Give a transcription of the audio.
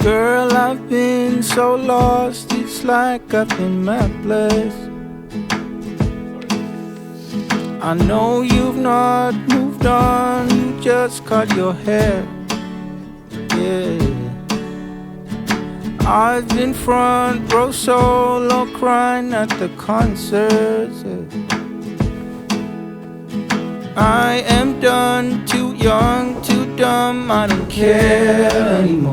Girl, I've been so lost, it's like I've been mapless. I know you've not moved on, you just cut your hair. Yeah. I've been front row solo crying at the concerts. Yeah. I am done, too young, too dumb, I don't care anymore.